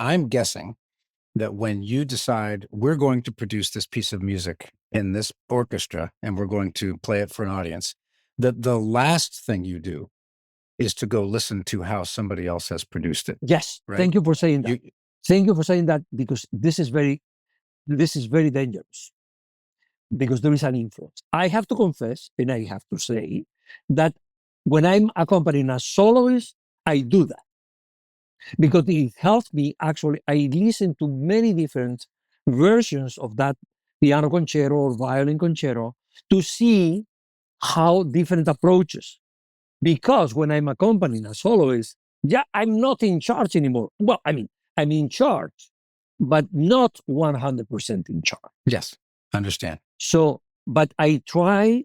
I'm guessing that when you decide we're going to produce this piece of music in this orchestra and we're going to play it for an audience, that the last thing you do is to go listen to how somebody else has produced it. Yes, right? thank you for saying that. You, Thank you for saying that, because this is very dangerous, because there is an influence. I have to confess, and I have to say that when I'm accompanying a soloist, I do that because it helps me. Actually, I listen to many different versions of that piano concerto or violin concerto to see how different approaches. Because when I'm accompanying a soloist, yeah, I'm not in charge anymore. Well, I mean, I'm in charge, but not 100% in charge. yes, understand. So, but I try,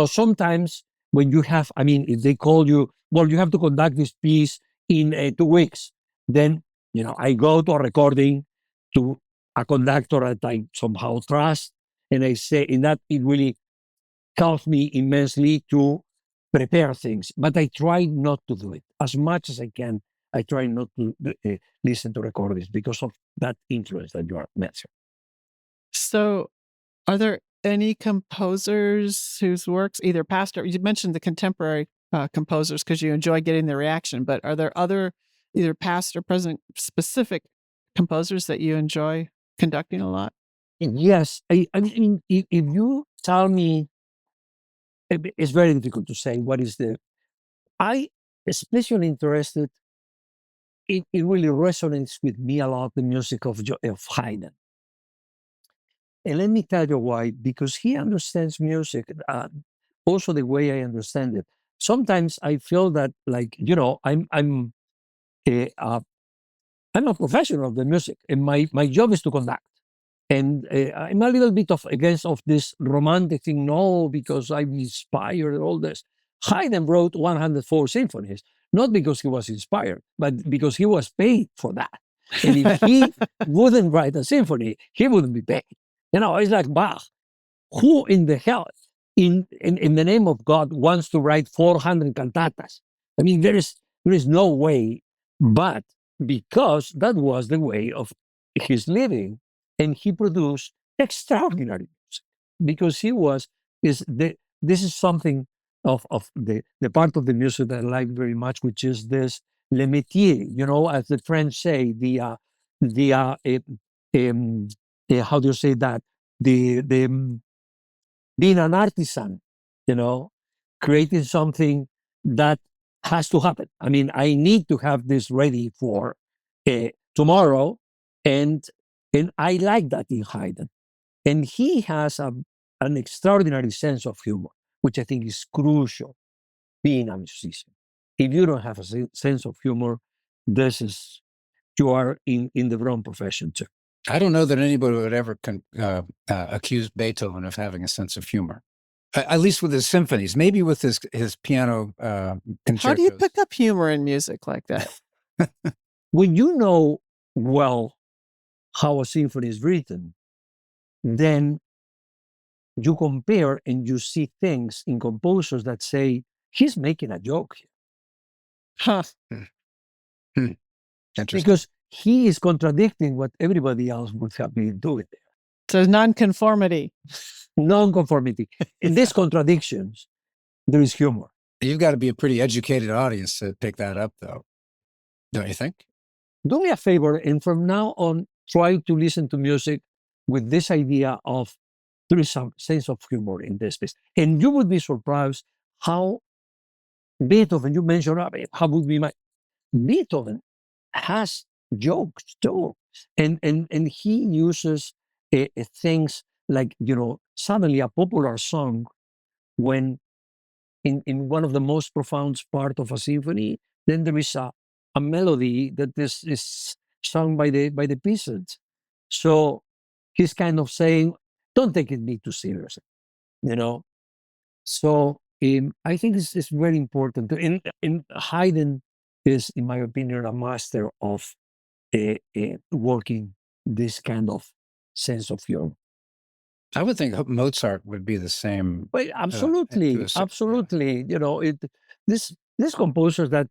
sometimes when you have, I mean, if they call you, well, you have to conduct this piece in 2 weeks, then, I go to a recording to a conductor that I somehow trust. And I say, in that, it really helps me immensely to prepare things. But I try not to do it as much as I can. I try not to listen to recordings because of that influence that you are mentioning. So, are there any composers whose works, either past or you mentioned the contemporary composers because you enjoy getting the reaction, but are there other either past or present specific composers that you enjoy conducting a lot? Yes, I mean, if you tell me, it's very difficult to say what is the. I especially interested. It really resonates with me a lot, the music of Haydn. And let me tell you why. Because he understands music also the way I understand it. Sometimes I feel that, like, a, I'm a professional of the music, and my job is to conduct. And I'm a little bit against of this romantic thing. No, because I'm inspired and all this. Haydn wrote 104 symphonies, not because he was inspired, but because he was paid for that. And if he wouldn't write a symphony, he wouldn't be paid. It's like Bach. Who in the hell, in the name of God, wants to write 400 cantatas? I mean, there is no way. But because that was the way of his living, and he produced extraordinary music, because this is something of the part of the music that I like very much, which is this le métier, as the French say, how do you say that? The being an artisan, creating something that has to happen. I mean, I need to have this ready for tomorrow, and I like that in Haydn. And he has an extraordinary sense of humor, which I think is crucial being a musician. If you don't have a sense of humor, you are in the wrong profession too. I don't know that anybody would ever accuse Beethoven of having a sense of humor, at least with his symphonies. Maybe with his piano concertos. How do you pick up humor in music like that? When you know well how a symphony is written, then you compare and you see things in composers that say, he's making a joke here. Huh. Interesting. Because he is contradicting what everybody else would have been doing there. So nonconformity. Nonconformity. In these contradictions, there is humor. You've got to be a pretty educated audience to pick that up, though. Don't you think? Do me a favor, and from now on, try to listen to music with this idea of there is some sense of humor in this piece. And you would be surprised how Beethoven, you mentioned, how would be Beethoven has jokes too. And he uses things like, suddenly a popular song, when in one of the most profound part of a symphony, then there is a melody that is sung by the peasants. So he's kind of saying, don't take me too seriously, So I think it's very important. And Haydn is, in my opinion, a master of working this kind of sense of humor. I would think Mozart would be the same. Well, absolutely, absolutely. These composers that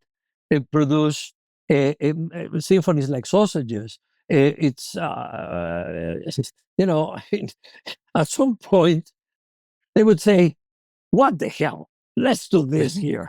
produce symphonies like sausages. It's you know, at some point they would say, "What the hell? Let's do this here."